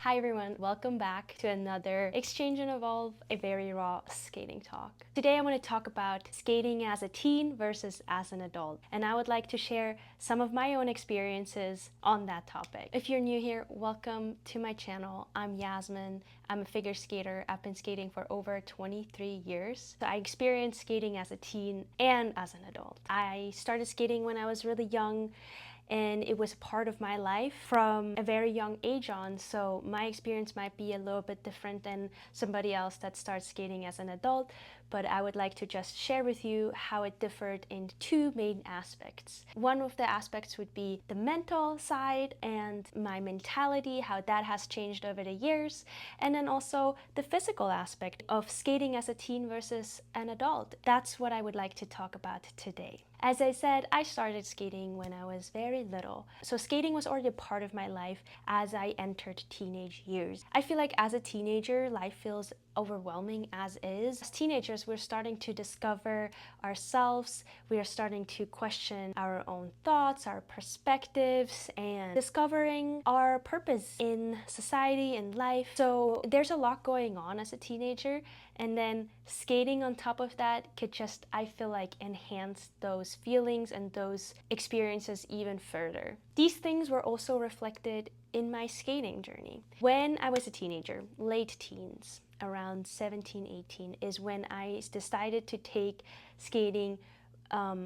Hi everyone, welcome back to another Exchange and Evolve, a very raw skating talk. Today I want to talk about skating as a teen versus as an adult, and I would like to share some of my own experiences on that topic. If you're new here, welcome to my channel. I'm Yasmin. I'm a figure skater. I've been skating for over 23 years. So I experienced skating as a teen and as an adult. I started skating when I was really young, and it was part of my life from a very young age on, so my experience might be a little bit different than somebody else that starts skating as an adult, but I would like to just share with you how it differed in two main aspects. One of the aspects would be the mental side and my mentality, how that has changed over the years, and then also the physical aspect of skating as a teen versus an adult. That's what I would like to talk about today. As I said, I started skating when I was very little. So skating was already a part of my life as I entered teenage years. I feel like as a teenager, life feels overwhelming as is. As teenagers, we're starting to discover ourselves. We are starting to question our own thoughts, our perspectives, and discovering our purpose in society and life. So there's a lot going on as a teenager, and then skating on top of that could just, I feel like, enhance those feelings and those experiences even further. These things were also reflected in my skating journey. When I was a teenager, late teens, around 17, 18, is when I decided to take skating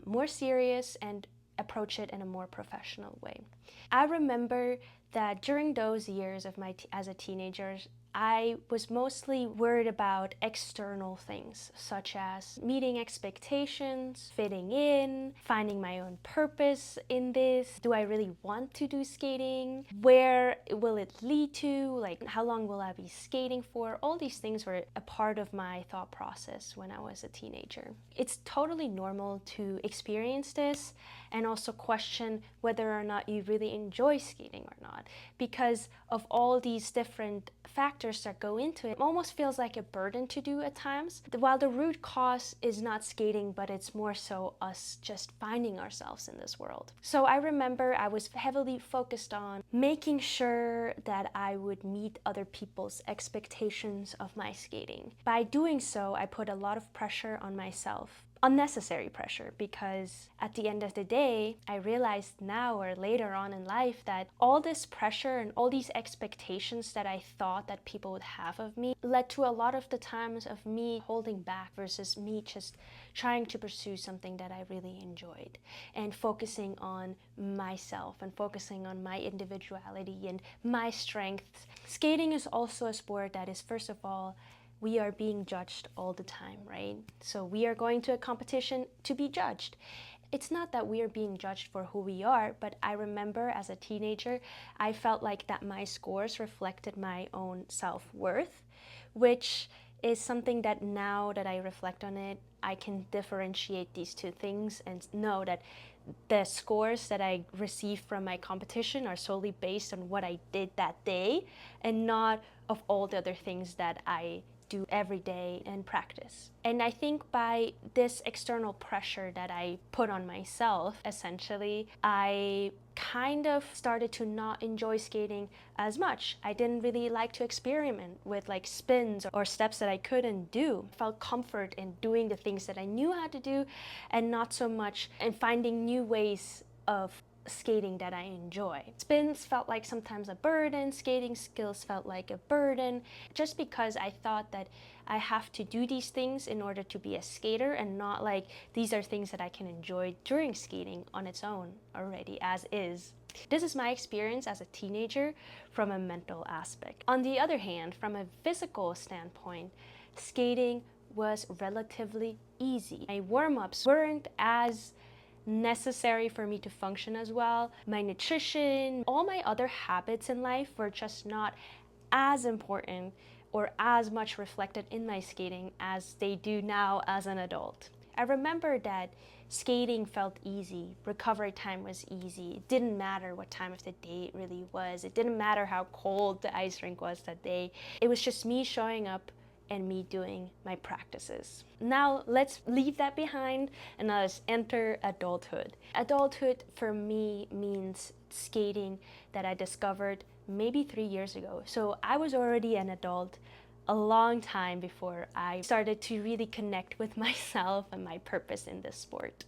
more serious and approach it in a more professional way. I remember that during those years of as a teenager, I was mostly worried about external things, such as meeting expectations, fitting in, finding my own purpose in this. Do I really want to do skating? Where will it lead to? Like, how long will I be skating for? All these things were a part of my thought process when I was a teenager. It's totally normal to experience this and also question whether or not you really enjoy skating or not, because of all these different factors that go into it. It almost feels like a burden to do at times, while the root cause is not skating, but it's more so us just finding ourselves in this world. So I remember I was heavily focused on making sure that I would meet other people's expectations of my skating. By doing so, I put a lot of pressure on myself. Unnecessary pressure, because at the end of the day, I realized now or later on in life that all this pressure and all these expectations that I thought that people would have of me led to a lot of the times of me holding back versus me just trying to pursue something that I really enjoyed and focusing on myself and focusing on my individuality and my strengths. Skating is also a sport that is, first of all, we are being judged all the time, right? So we are going to a competition to be judged. It's not that we are being judged for who we are, but I remember as a teenager, I felt like that my scores reflected my own self-worth, which is something that now that I reflect on it, I can differentiate these two things and know that the scores that I receive from my competition are solely based on what I did that day and not of all the other things that I do every day and practice. And I think by this external pressure that I put on myself, essentially, I kind of started to not enjoy skating as much. I didn't really like to experiment with like spins or steps that I couldn't do. I felt comfort in doing the things that I knew how to do and not so much in finding new ways of skating that I enjoy. Spins felt like sometimes a burden, skating skills felt like a burden, just because I thought that I have to do these things in order to be a skater and not like these are things that I can enjoy during skating on its own already as is. This is my experience as a teenager from a mental aspect. On the other hand, from a physical standpoint, skating was relatively easy. My warm-ups weren't as necessary for me to function as well. My nutrition, all my other habits in life were just not as important or as much reflected in my skating as they do now as an adult. I remember that skating felt easy, recovery time was easy. It didn't matter what time of the day it really was. It didn't matter how cold the ice rink was that day. It was just me showing up and me doing my practices. Now let's leave that behind and let's enter adulthood. Adulthood for me means skating that I discovered maybe 3 years ago. So I was already an adult a long time before I started to really connect with myself and my purpose in this sport.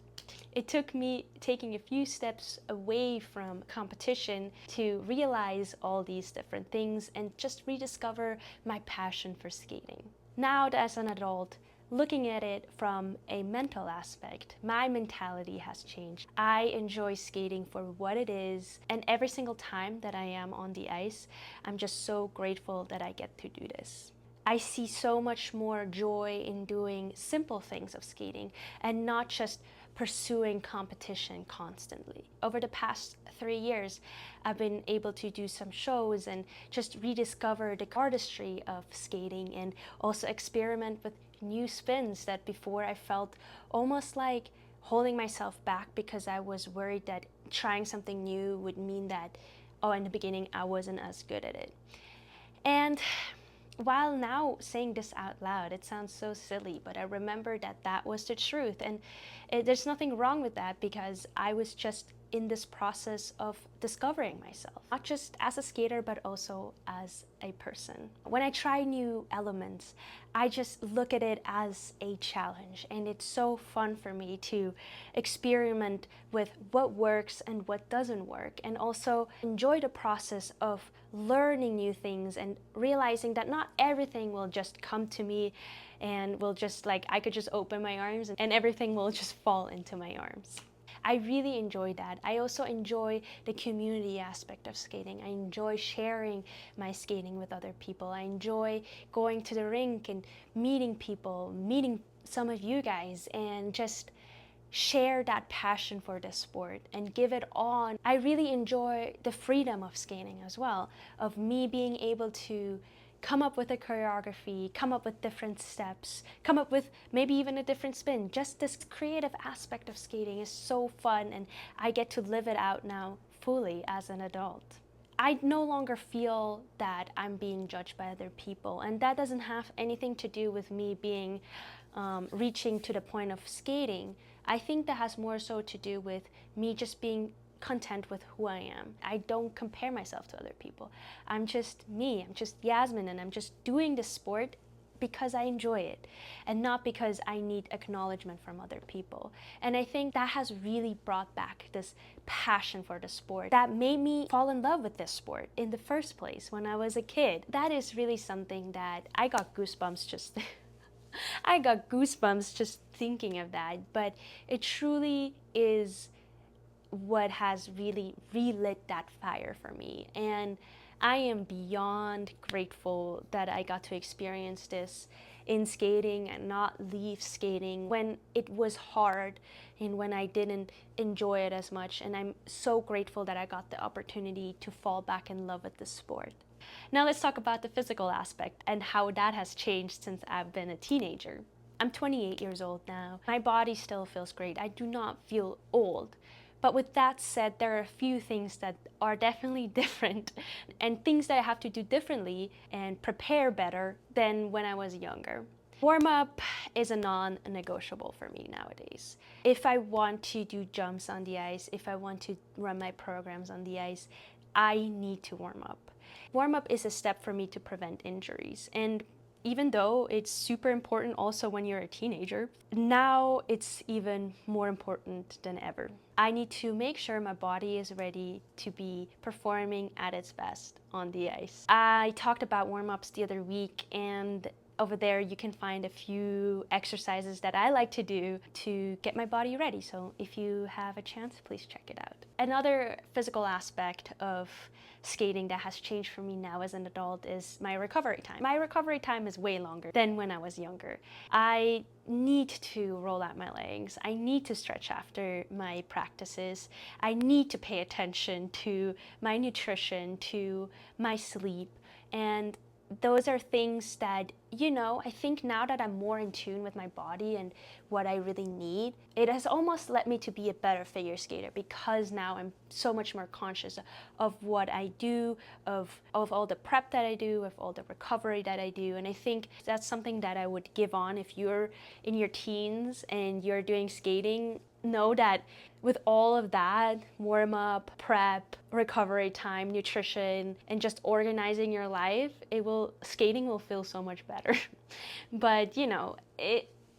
It took me taking a few steps away from competition to realize all these different things and just rediscover my passion for skating. Now, as an adult, looking at it from a mental aspect, my mentality has changed. I enjoy skating for what it is, and every single time that I am on the ice, I'm just so grateful that I get to do this. I see so much more joy in doing simple things of skating and not just pursuing competition constantly. Over the past 3 years, I've been able to do some shows and just rediscover the artistry of skating and also experiment with new spins that before I felt almost like holding myself back because I was worried that trying something new would mean that, oh, in the beginning I wasn't as good at it. And while now saying this out loud, it sounds so silly, but I remember that that was the truth. And there's nothing wrong with that because I was just in this process of discovering myself, not just as a skater, but also as a person. When I try new elements, I just look at it as a challenge, and it's so fun for me to experiment with what works and what doesn't work, and also enjoy the process of learning new things and realizing that not everything will just come to me and will just like I could just open my arms and everything will just fall into my arms. I really enjoy that. I also enjoy the community aspect of skating. I enjoy sharing my skating with other people. I enjoy going to the rink and meeting people, meeting some of you guys, and just share that passion for the sport and give it on. I really enjoy the freedom of skating as well, of me being able to come up with a choreography, come up with different steps, come up with maybe even a different spin. Just this creative aspect of skating is so fun, and I get to live it out now fully as an adult. I no longer feel that I'm being judged by other people, and that doesn't have anything to do with me being reaching to the point of skating. I think that has more so to do with me just being content with who I am. I don't compare myself to other people. I'm just me. I'm just Yasmin, and I'm just doing this sport because I enjoy it and not because I need acknowledgement from other people. And I think that has really brought back this passion for the sport that made me fall in love with this sport in the first place when I was a kid. That is really something that I got goosebumps just I got goosebumps just thinking of that, but it truly is what has really relit that fire for me. And I am beyond grateful that I got to experience this in skating and not leave skating when it was hard and when I didn't enjoy it as much. And I'm so grateful that I got the opportunity to fall back in love with the sport. Now let's talk about the physical aspect and how that has changed since I've been a teenager. I'm 28 years old now. My body still feels great. I do not feel old. But with that said, there are a few things that are definitely different and things that I have to do differently and prepare better than when I was younger. Warm-up is a non-negotiable for me nowadays. If I want to do jumps on the ice, if I want to run my programs on the ice, I need to warm up. Warm-up is a step for me to prevent injuries, and even though it's super important also when you're a teenager, now it's even more important than ever. I need to make sure my body is ready to be performing at its best on the ice. I talked about warm-ups the other week, and over there you can find a few exercises that I like to do to get my body ready. So if you have a chance, please check it out. Another physical aspect of skating that has changed for me now as an adult is my recovery time. My recovery time is way longer than when I was younger. I need to roll out my legs. I need to stretch after my practices. I need to pay attention to my nutrition, to my sleep, and those are things that, I think now that I'm more in tune with my body and what I really need, it has almost led me to be a better figure skater because now I'm so much more conscious of what I do, of all the prep that I do, of all the recovery that I do. And I think that's something that I would give on if you're in your teens and you're doing skating. know that with all of that, warm up, prep, recovery time, nutrition, and just organizing your life, skating will feel so much better. But you know,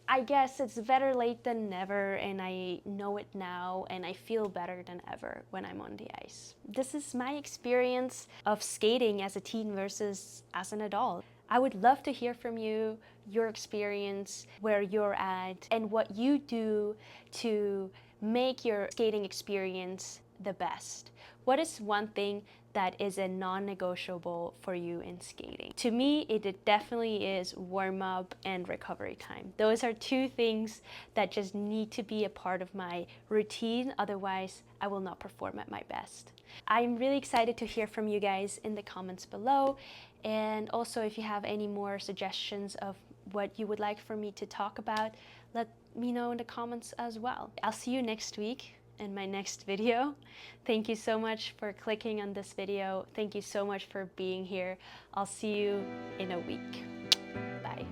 I guess it's better late than never, and I know it now, and I feel better than ever when I'm on the ice. This is my experience of skating as a teen versus as an adult. I would love to hear from you, your experience, where you're at, and what you do to make your skating experience the best. What is one thing that is a non-negotiable for you in skating? To me, it definitely is warm-up and recovery time. Those are two things that just need to be a part of my routine, otherwise I will not perform at my best. I'm really excited to hear from you guys in the comments below, and also if you have any more suggestions of what you would like for me to talk about, let me know in the comments as well. I'll see you next week in my next video. Thank you so much for clicking on this video. Thank you so much for being here. I'll see you in a week. Bye.